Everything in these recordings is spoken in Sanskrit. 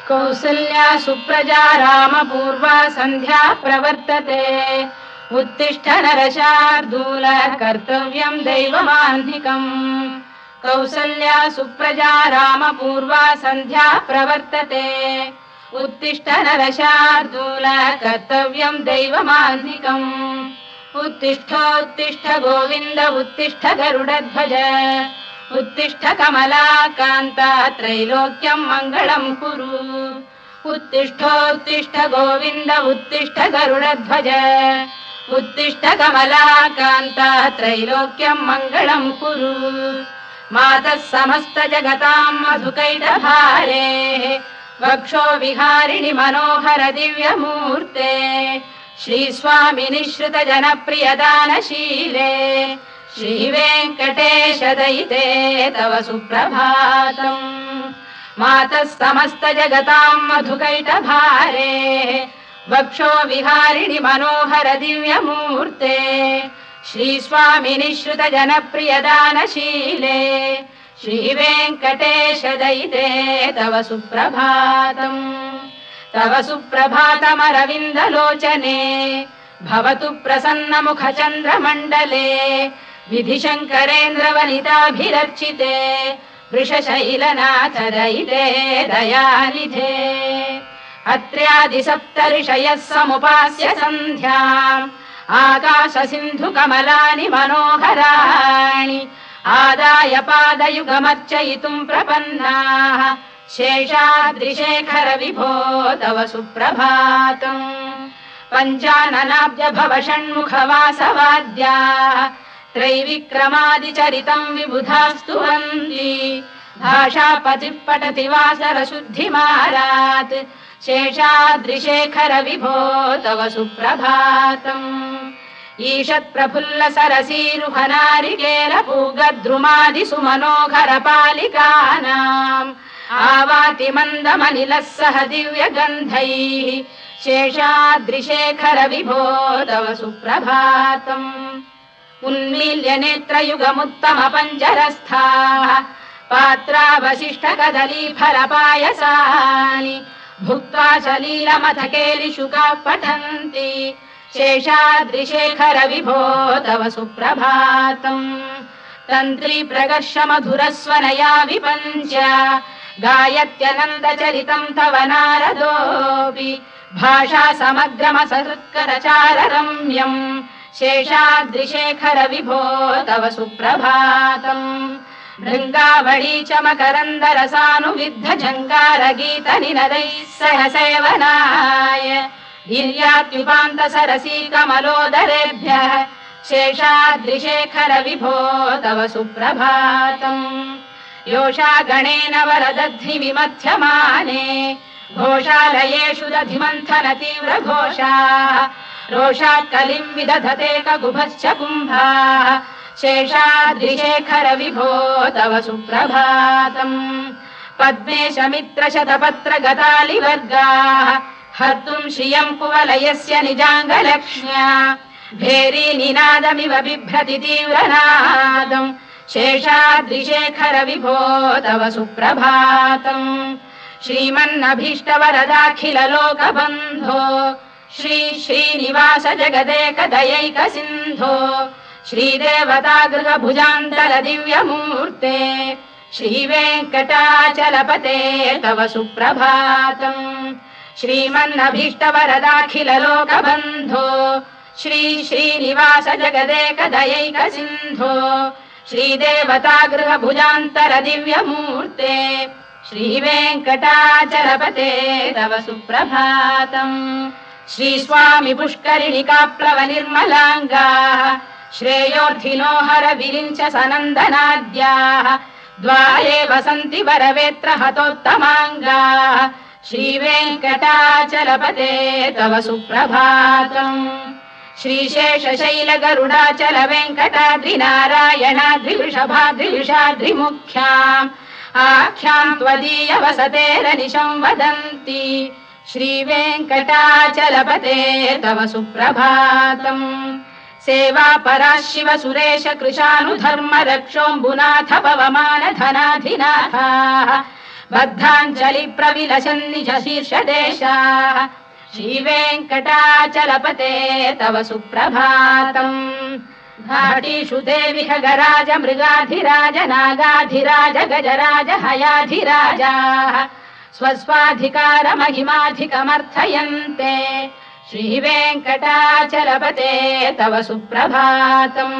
कौसल्या सुप्रजा रामपूर्वा सन्ध्या प्रवर्तते उत्तिष्ठ नरशार्दूल कर्तव्यं दैवमाह्निकम् कौसल्या सुप्रजा रामपूर्वा सन्ध्या प्रवर्तते उत्तिष्ठ नरशार्दूल कर्तव्यं दैवमाह्निकम् उत्तिष्ठोत्तिष्ठ गोविन्द उत्तिष्ठ गरुडध्वज उत्तिष्ठ कमलाकान्ता त्रैलोक्यं मङ्गलं कुरु उत्तिष्ठोत्तिष्ठ गोविन्द उत्तिष्ठ गरुडध्वज उत्तिष्ठ कमलाकान्ता त्रैलोक्यं मङ्गलं कुरु मातः समस्त जगतां मधुकैटभारे वक्षो विहारिणि मनोहर दिव्यमूर्ते श्रीस्वामिनि श्रुत जनप्रियदानशीले श्रीवेङ्कटेश दयिते तव सुप्रभातम् मातः समस्त जगतां मधुकैटभारे वक्षो विहारिणि मनोहर दिव्यमूर्ते श्रीस्वामिनि श्रुत जनप्रियदानशीले श्रीवेङ्कटेश दयिते तव सुप्रभातम् तव सुप्रभातमरविन्दलोचने भवतु प्रसन्नमुखचन्द्रमण्डले विधिशङ्करेन्द्रवनिताभिरर्चिते वृषशैलनाथ दयिते दयानिधे अत्र्यादिसप्तऋषयः समुपास्य सन्ध्याम् आकाशसिन्धुकमलानि मनोहराणि आदाय पादयुगमर्चयितुम् प्रपन्नाः शेषाद्रिशेखर विभो तव सुप्रभातम् पञ्चाननाब्ज भव षण्मुखवासवाद्याः त्रैविक्रमादिचरितम् विबुधास्तु वन्ति भाषापतिः पठति वासरशुद्धिमारात् शेषाद्रिशेखर विभो तव सुप्रभातम् ईषत्प्रफुल्ल सरसीरुहनारिकेलपूगद्रुमादिसुमनोहर पालिकानाम् आवाति मन्दमनिलः सह दिव्यगन्धैः शेषाद्रिशेखर विभो तव सुप्रभातम् उन्मील्य नेत्रयुगमुत्तम पञ्जरस्थाः पात्रावशिष्ट कदलीफलपायसानि भुक्त्वा सलीलमथकेलिशुकाः पठन्ति शेषाद्रिशेखर विभो तव सुप्रभातम् तन्त्री प्रकर्ष मधुरस्वनया विपञ्च गायत्यनन्दचरितम् तव नारदोऽपि भाषा समग्रमसहृत्करचाररम्यम् शेषाद्रिशेखर विभो तव सुप्रभातम् भृङ्गावळी च मकरन्दरसानुविद्ध जङ्गारगीत निनदैः सह सेवनाय वीर्यात्युपान्त सरसी कमलोदरेभ्यः शेषाद्रिशेखर विभो तव सुप्रभातम् योषा गणेन वरदध्नि विमथ्यमाने घोषालयेषु दधिमन्थन तीव्र घोषाः रोषात् कलिम् विदधते ककुभश्च कुम्भाः शेषाद्रिशेखर विभो तव सुप्रभातम् पद्मेश मित्र शतपत्र गतालिवर्गाः हर्तुम् श्रियम् कुवलयस्य निजाङ्गलक्ष्म्या भेरी निनादमिव बिभ्रति तीव्रनादम् शेषाद्रिशेखर विभो तव सुप्रभातम् श्रीमन्नभीष्टवरदाखिल लोकबन्धो श्री श्रीनिवास जगदेकदयैक सिन्धो श्रीदेवतागृह भुजान्तल दिव्यमूर्ते श्रीवेङ्कटाचलपते तव सुप्रभातम् श्रीमन्नभीष्टवरदाखिल लोकबन्धो श्री श्रीनिवास जगदेकदयैक सिन्धो श्रीदेवतागृह भुजान्तर दिव्यमूर्ते श्रीवेङ्कटाचलपते तव सुप्रभातम् श्रीस्वामि पुष्करिणिकाप्लव निर्मलाङ्गाः श्रेयोर्थिनो हर विरिञ्च सनन्दनाद्याः द्वारे वसन्ति वरवेत्र हतोत्तमाङ्गाः श्रीवेङ्कटाचलपते तव सुप्रभातम् श्रीशेषशैल गरुडाचल वेङ्कटाद्रिनारायणाद्रिवृषभाद्रिविषाद्रिमुख्याम् आख्याम् त्वदीय वसतेरनिशं वदन्ति श्रीवेङ्कटाचलपते तव सुप्रभातम् सेवा परा शिव सुरेश कृशानुधर्म रक्षोऽम्बुनाथ पवमान धनाधिनाथाः बद्धाञ्जलि प्रविलसन् निज शीर्षदेशाः श्रीवेङ्कटाचलपते तव सुप्रभातम् घाटीषु देवि खगराज मृगाधिराज नागाधिराज गजराज हयाधिराजाः स्वस्वाधिकार महिमाधिकमर्थयन्ते श्रीवेङ्कटाचलपते तव सुप्रभातम्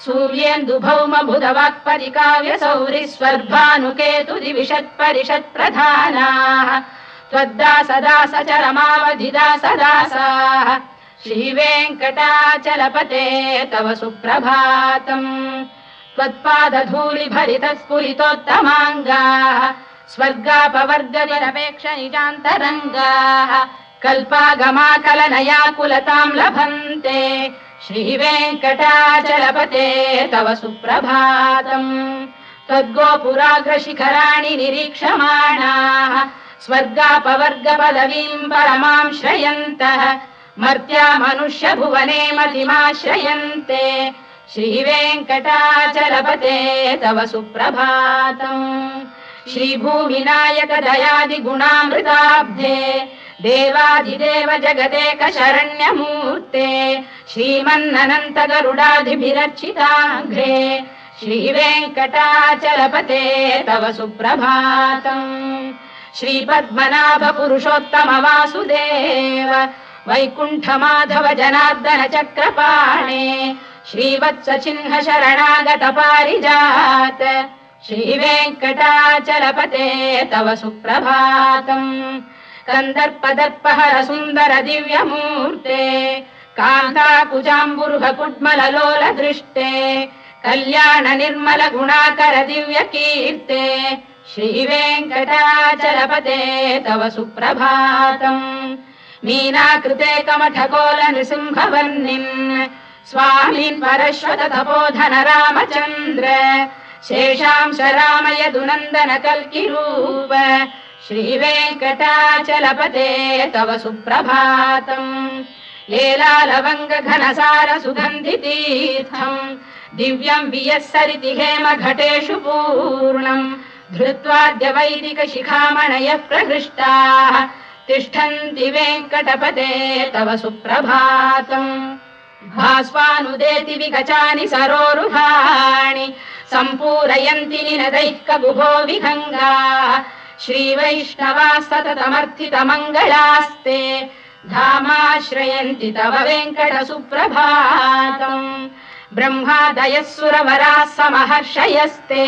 सूर्येन्दुभौम बुधवाक्परिकाव्य सौरि स्वर्भानुकेतु दिविषत्परिषत्प्रधानाः त्वद्दासदास चरमावधिदासदासाः श्रीवेङ्कटाचलपते तव सुप्रभातम् त्वत्पादधूलिभरितस्फुलितोत्तमाङ्गाः स्वर्गापवर्गनिरपेक्ष निजान्तरङ्गाः कल्पागमाकलनयाकुलताम् लभन्ते श्रीवेङ्कटाचलपते तव सुप्रभातम् त्वद्गोपुराग्रशिखराणि निरीक्षमाणाः स्वर्गापवर्गपदवीम् परमाम् श्रयन्तः मर्त्या मनुष्य भुवने मतिमाश्रयन्ते श्रीवेङ्कटाचलपते तव सुप्रभातम् श्रीभूमिनायक दयादि गुणामृताब्धे देवादिदेव जगदेक शरण्यमूर्ते श्रीमन्ननन्त गरुडाधिभिरर्चिताघ्रे श्रीवेङ्कटाचलपते तव सुप्रभातम् श्रीपद्मनाभ पुरुषोत्तम वासुदेव वैकुण्ठ माधव जनार्दन चक्रपाणे श्रीवत्स चिह्न शरणागत पारिजात श्रीवेङ्कटाचलपते तव सुप्रभातम् कन्दर्पदर्पहर सुन्दर दिव्यमूर्ते कान्ताकुजाम्बुरुह कुड्मललोल दृष्टे कल्याण निर्मल गुणाकर दिव्य कीर्ते श्रीवेङ्कटाचलपते तव सुप्रभातम् मीनाकृते कमठकोल नृसिंहवर्णिन् स्वामीन् परश्वत तपोधन रामचन्द्र शेषांश रामय दुनन्दन कल्किरूप श्रीवेङ्कटाचलपते तव सुप्रभातम् लीलालवङ्ग घनसार सुगन्धितीर्थम् दिव्यम् वियस्सरिति हेम घटेषु पूर्णम् धृत्वाद्य वैदिक शिखामणयः प्रहृष्टाः तिष्ठन्ति वेङ्कटपते तव सुप्रभातम् भास्वानुदेति विगचानि सरोरुहाणि सम्पूरयन्ति निनदैः कगुभो विहङ्गाः श्रीवैष्णवाः सततमर्थितमङ्गलास्ते धामाश्रयन्ति तव वेङ्कट सुप्रभातम् ब्रह्मादयः सुरवराः समहर्षयस्ते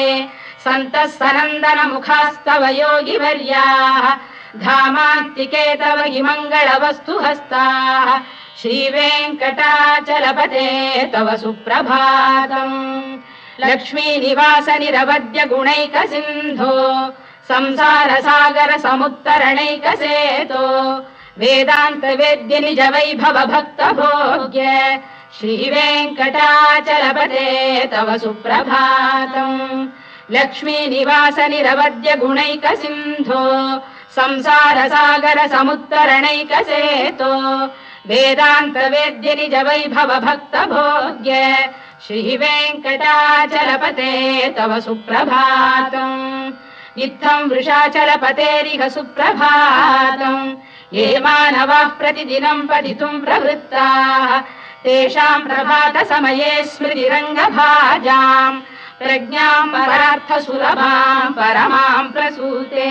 सन्तः सनन्दन मुखास्तव योगिवर्याः धामान्तिके तव हि मङ्गलवस्तु हस्ताः श्रीवेङ्कटाचलपते तव सुप्रभातम् लक्ष्मी निवास निरवद्य गुणैक सिन्धो संसार सागर समुत्तरणैक सेतो वेदान्त वेद्य निज वैभव भक्त भोग्य श्रीवेङ्कटाचलपते तव सुप्रभातम् लक्ष्मी निवास निरवद्य गुणैक सिन्धो संसार सागर समुत्तरणैक सेतो वेदान्त वेद्य निज वैभव भक्त भोग्य श्रीवेङ्कटाचलपते तव सुप्रभातम् इत्थम् वृषाचलपतेरिह सुप्रभातम् ये मानवाः प्रतिदिनम् पठितुम् प्रवृत्ताः तेषाम् प्रभात समये स्मृतिरङ्गभाजाम् प्रज्ञाम् परार्थ सुलभाम् परमाम् प्रसूते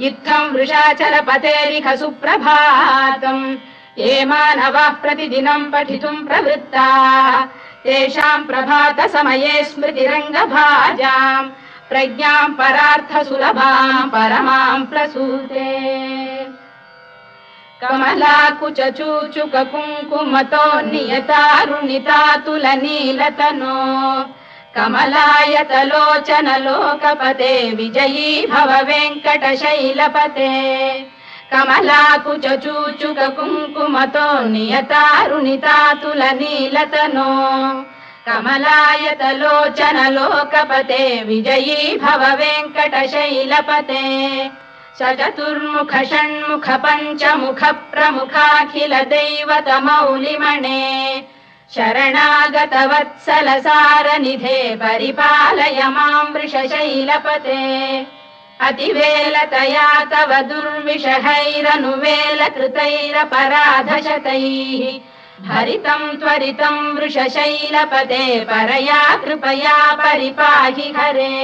इत्थम् वृषाचलपतेरिह सुप्रभातम् ये मानवाः प्रतिदिनम् पठितुम् प्रवृत्ताः तेषाम् प्रभात समये स्मृतिरङ्गभाजाम् प्रज्ञाम् परार्थ सुलभाम् परमाम् प्रसूते कमलाकुच चूचुक कुङ्कुमतो नियतारुणितातुलनीलतनो कमलायतलोचन लोकपते विजयी भव वेङ्कटशैलपते कमलाकुच चूचुक कुङ्कुमतो नियतारुणितातुलनीलतनो कमलायतलोचन लोकपते विजयी भव वेङ्कटशैलपते सचतुर्मुख षण्मुख पञ्चमुख प्रमुखाखिल दैवत मौलिमणे शरणागतवत्सलसारनिधे परिपालय मां वृषशैलपते अतिवेलतया तव दुर्विषहैरनुवेलकृतैरपराधशतैः भरितं त्वरितं वृषशैलपते परया कृपया परिपाहि हरे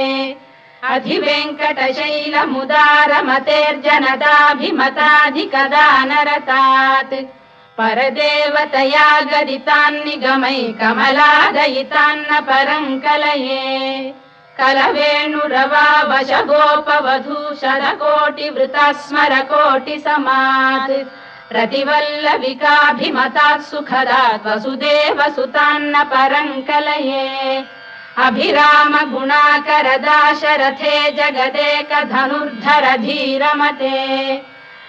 अधिवेङ्कटशैलमुदारमतेर्जनताभिमताधिकदानरतात् परदेवतया गदितान्निगमै कमलादयितान्न परं कलये कलवेणुरवावशगोपवधूशरकोटिवृतास्मरकोटिसमात् रतिवल्लविकाभिमतात् सुखदात् वसुदेवसुतान्न परं कलये अभिराम गुणाकरदाशरथे जगदेकधनुर्धर धीरमते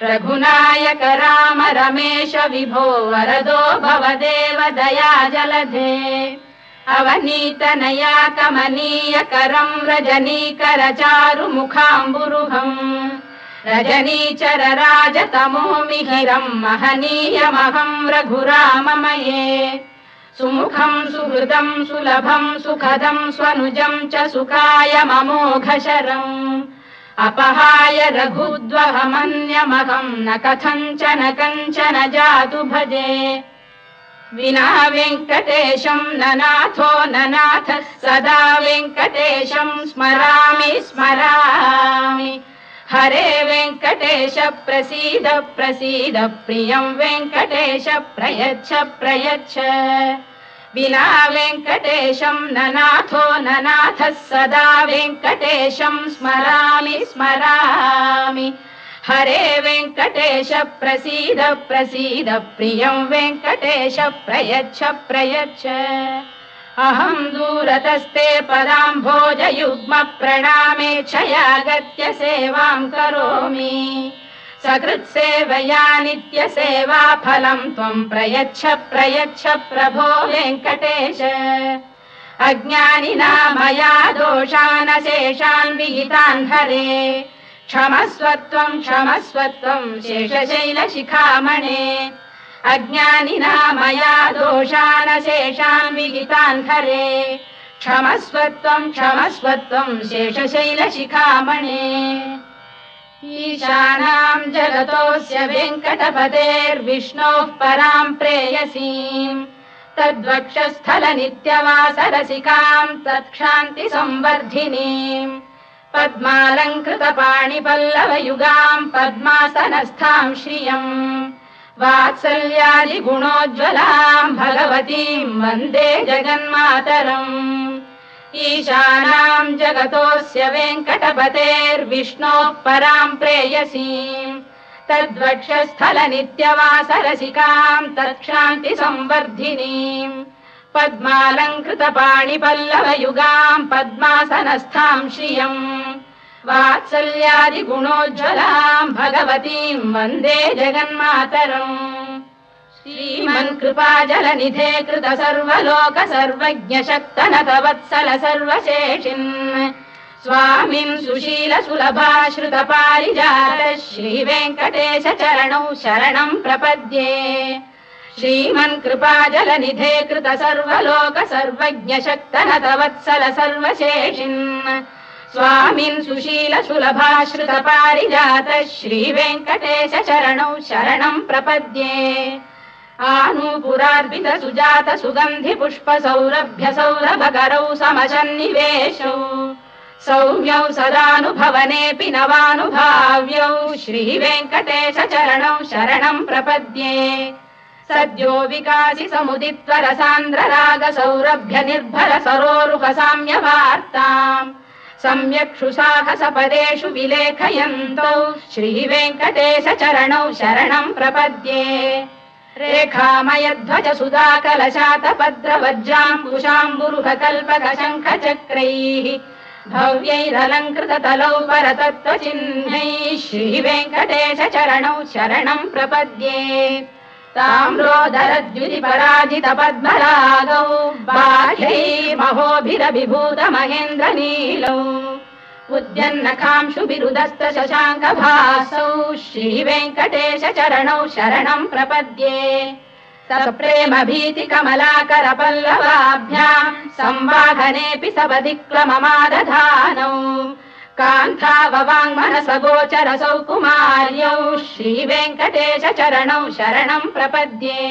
रघुनायक राम रमेश विभो वरदो भवदेव दया जलधे अवनीतनया कमनीय करं रजनीकर चारु मुखाम्बुरुहम् रजनीचर राजतमो मिहिरं महनीयमहं रघुराममये सुमुखं सुहृदं सुलभं सुखदं स्वनुजं च सुखायममोघशरम् अपहाय रघुद्वहमन्यमहं न कथञ्चन कञ्चन जातु भजे विना वेङ्कटेशं ननाथो ननाथ सदा वेङ्कटेशं स्मरामि स्मरामि हरे वेङ्कटेश प्रसीद प्रसीद प्रियं वेङ्कटेश प्रयच्छ प्रयच्छ विना वेङ्कटेशं ननाथो ननाथः सदा वेङ्कटेशं स्मरामि स्मरामि हरे वेङ्कटेश प्रसीद प्रसीद प्रियं वेङ्कटेश प्रयच्छ प्रयच्छ अहं दूरतस्ते पदाम्भोजयुग्म प्रणामेच्छयागत्य सेवां करोमि सकृत्सेवया नित्यसेवा फलं त्वं प्रयच्छ प्रयच्छ प्रभो वेङ्कटेश अज्ञानिना मया दोषानशेषान् विहितान् हरे क्षमस्वत्वं शेषशैलशिखामणे अज्ञानिना मया दोषानशेषान् विहितान् हरे क्षमस्वत्वं शेषशैलशिखामणे ईशानां जगतोऽस्य वेङ्कटपतेर्विष्णोः परां प्रेयसीम् तद्वक्षस्थलनित्यवासरसिकां तत्क्षान्तिसंवर्धिनीम् पद्मालङ्कृतपाणिपल्लवयुगां पद्मासनस्थां श्रियम् वात्सल्यादिगुणोज्ज्वलां भगवतीं वन्दे जगन्मातरम् ईशानां जगतोऽस्य वेङ्कटपतेर्विष्णोः परां प्रेयसीम् तद्वक्षस्थलनित्यवासरसिकां तत्क्षान्तिसंवर्धिनीम् पद्मालङ्कृतपाणिपल्लवयुगां पद्मासनस्थां श्रियम् वात्सल्यादिगुणोज्ज्वलां भगवतीं वन्दे जगन्मातरम् श्रीमन्कृपाजलनिधे कृत सर्वलोक सर्वज्ञ शक्तनतवत्सल सर्वशेषिन् स्वामिन् सुशील सुलभाश्रित पारिजात श्रीवेङ्कटेश चरणौ शरणं प्रपद्ये श्रीमन्कृपाजलनिधे कृत सर्वलोक सर्वज्ञ शक्तनतवत्सल सर्वशेषिन् स्वामिन् सुशील सुलभाश्रित पारिजात श्रीवेङ्कटेश चरणौ शरणं प्रपद्ये आनूपुरार्पित सुजात सुगन्धि पुष्प सौरभ्य सौरभकरौ समशन्निवेशौ सौम्यौ सदानुभवनेऽपि नवानुभाव्यौ श्रीवेङ्कटेश चरणौ शरणं प्रपद्ये सद्यो विकासि समुदित्वर सान्द्र राग सौरभ्य निर्भर सरोरुह साम्यवार्ताम् सम्यक्षु साहस पदेषु विलेखयन्तौ श्रीवेङ्कटेश चरणौ शरणं प्रपद्ये रेखामयध्वज सुधा कलशातपद्रवज्राङ्कुशाम्बुरुह कल्पक शङ्ख चक्रैः भव्यैरलङ्कृत तलौ परतत्त्वचिह्नैः श्रीवेङ्कटेश चरणौ शरणं प्रपद्ये ताम्रोदरद्युतिपराजित पद्मरागौ बाह्यैर्महोभिरभिभूत महेन्द्रनीलौ उद्यन्नखांशुभिरुदस्त शशाङ्कभासौ श्रीवेङ्कटेश चरणौ शरणं प्रपद्ये सप्रेम भीति कमलाकर पल्लवाभ्याम् संवाहनेऽपि सपदिक्लममादधानौ कान्थाववाङ्मनस गोचरसौ कुमार्यौ श्रीवेङ्कटेश चरणौ शरणं प्रपद्ये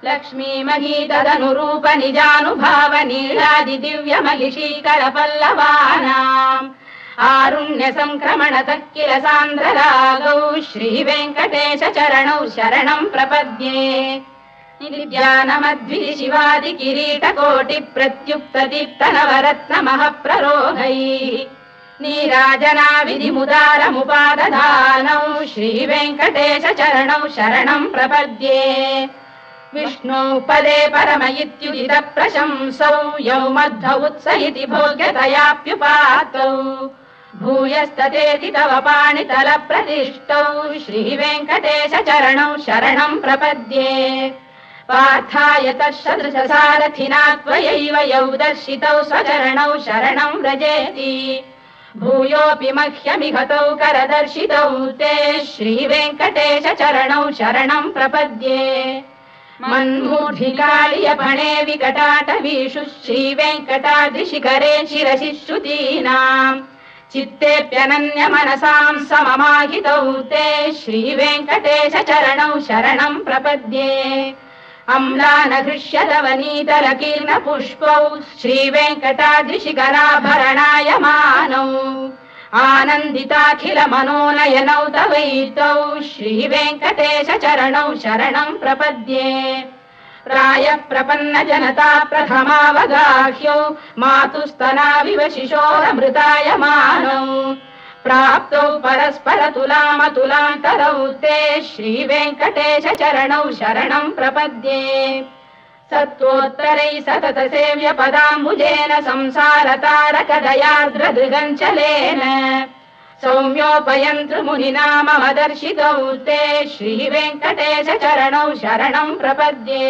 लक्ष्मी महीतदनुरूप निजानुभाव नीलादि दिव्य महिषीकर पल्लवानाम् आरुण्य संक्रमणतः किल सान्द्ररागौ श्रीवेङ्कटेश चरणौ शरणं प्रपद्ये निद्यानमद्भि शिवादि किरीटकोटि प्रत्युक्त दीप्त नवरत्न महप्ररोहैः नीराजना विधिमुदारमुपादधानौ श्रीवेङ्कटेश चरणौ शरणं प्रपद्ये विष्णु पदे परम इत्युदित प्रशंसौ यौ मध्व उत्स इति भोग्यतयाप्युपातौ भूयस्ततेति तव पाणितल प्रतिष्ठौ श्रीवेङ्कटेश चरणौ शरणं प्रपद्ये पार्थाय तत्सदृश सारथिना त्वयैव यौ दर्शितौ स्वचरणौ शरणं व्रजेति भूयोऽपि मह्यमिहतौ करदर्शितौ ते श्रीवेङ्कटेश चरणौ शरणं प्रपद्ये मन्मूढिकालियपणे विकटाटवीषु श्रीवेङ्कटाद्रिशिखरे शिरसि श्रुतीनाम् चित्तेऽप्यनन्य मनसां सममाहितौ ते श्रीवेङ्कटेश चरणौ शरणं प्रपद्ये अम्लानघृष्यदवनीतलकीर्ण पुष्पौ श्रीवेङ्कटाद्रिशिखराभरणायमानौ आनन्दिताखिल मनोनयनौ तवैतौ श्रीवेङ्कटेश चरणौ शरणं प्रपद्ये प्रायः प्रपन्न जनता प्रथमावगाह्यौ मातुस्तनाविव शिशोरमृतायमानौ प्राप्तौ परस्पर तुलामतुलान्तरौ ते श्रीवेङ्कटेश चरणौ शरणं प्रपद्ये सत्त्वोत्तरैः सतत सेव्य पदाम्बुजेन संसारतारकदयार्द्रदृगञ्चलेन सौम्योपयन्तृमुनिना मम दर्शितौ ते श्रीवेङ्कटेश चरणौ शरणं प्रपद्ये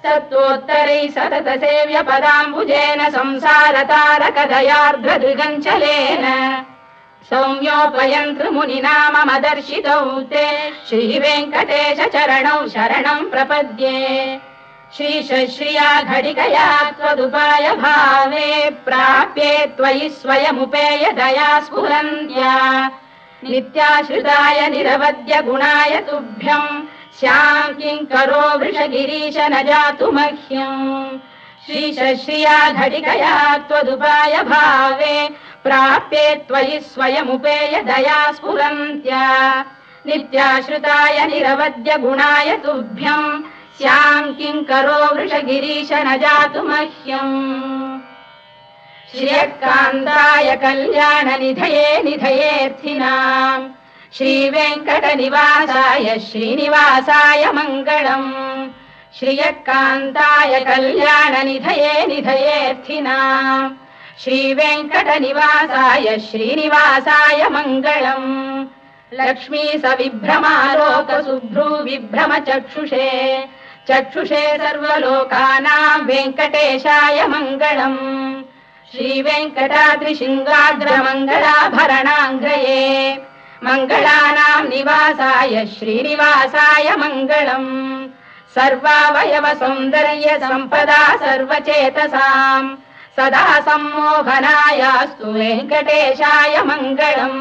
सत्त्वोत्तरैः सतत सेव्य पदाम्बुजेन संसारतारकदयार्द्रदृगञ्चलेन सौम्योपयन्तृमुनिना मम दर्शितौ ते श्रीवेङ्कटेश चरणौ शरणं प्रपद्ये श्रीशश्रिया घटिकया त्वदुपाय भावे प्राप्ये त्वयि स्वयमुपेय दया स्फुरन्त्या नित्याश्रिताय निरवद्य गुणाय तुभ्यं स्यां किङ्करो वृषगिरीश न जातु मह्यम् श्रीशश्रिया घटिकया त्वदुपाय भावे प्राप्ये त्वयि स्वयमुपेय दया स्फुरन्त्या नित्याश्रिताय निरवद्य गुणाय तुभ्यम् स्यां किङ्करो वृषगिरीश न जातु मह्यम् श्रियकान्ताय कल्याणनिधये निधयेऽर्थिनाम् श्रीवेङ्कटनिवासाय श्रीनिवासाय मङ्गलम् श्रियकान्ताय कल्याणनिधये निधयेऽर्थिनाम् श्रीवेङ्कटनिवासाय श्रीनिवासाय मङ्गलम् लक्ष्मी सविभ्रमालोकसुभ्रू विभ्रम चक्षुषे चक्षुषे सर्वलोकानां वेङ्कटेशाय मङ्गलम् श्रीवेङ्कटाद्रिशृङ्गाग्रमङ्गलाभरणाङ्ग्रये मङ्गलानां निवासाय श्रीनिवासाय मङ्गलम् सर्वावयव सौन्दर्य सम्पदा सर्वचेतसां सदा सम्मोहनायास्तु वेङ्कटेशाय मङ्गलम्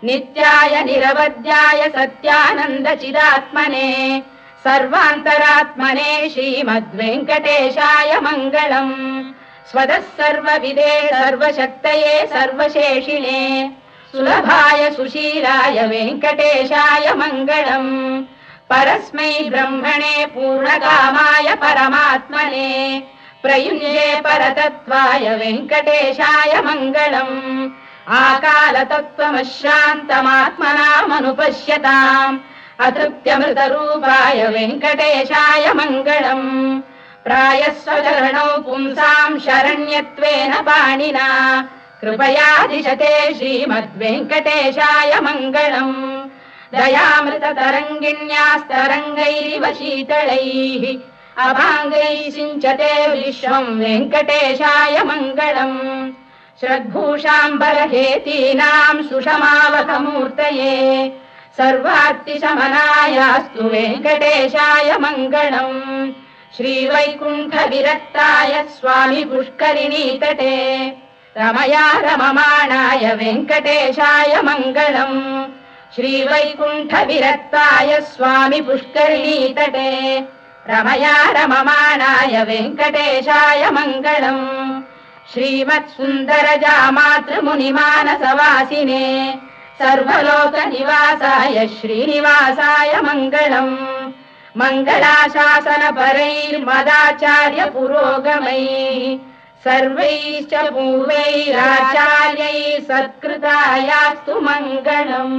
नित्याय निरवध्याय सत्यानन्दचिदात्मने सर्वान्तरात्मने श्रीमद्वेङ्कटेशाय मङ्गलम् स्वतः सर्वविदे सर्वशक्तये सर्वशेषिणे सुलभाय सुशीलाय वेङ्कटेशाय मङ्गलम् परस्मै ब्रह्मणे पूर्णकामाय परमात्मने प्रयुञ्जे परतत्त्वाय वेङ्कटेशाय मङ्गलम् आकालतत्त्वमश्रान्तमात्मनामनुपश्यताम् अतृप्त्यमृतरूपाय वेङ्कटेशाय मङ्गलम् प्रायस्वचरणौ पुंसां शरण्यत्वेन पाणिना कृपया दिशते श्रीमद्वेङ्कटेशाय मङ्गलम् दयामृततरङ्गिण्यास्तरङ्गैरिव शीतलैः अभाङ्गैः सिञ्चते विश्वं वेङ्कटेशाय मङ्गलम् श्रद्भूषाम्बरहेतीनां सुषमावकमूर्तये सर्वार्तिशमनायास्तु वेङ्कटेशाय मङ्गलम् श्रीवैकुण्ठविरक्ताय स्वामी पुष्करिणीतटे रमया रममाणाय वेङ्कटेशाय मङ्गलम् श्रीवैकुण्ठविरक्ताय स्वामी पुष्करिणीतटे रमया रममाणाय वेङ्कटेशाय मङ्गलम् श्रीमत्सुन्दरजामातृमुनिमानसवासिने सर्वलोकनिवासाय श्रीनिवासाय मङ्गलम् मङ्गलाशासनपरैर्मदाचार्य पुरोगमैः सर्वैश्च पूर्वैराचार्यैः सत्कृतायास्तु मङ्गलम्।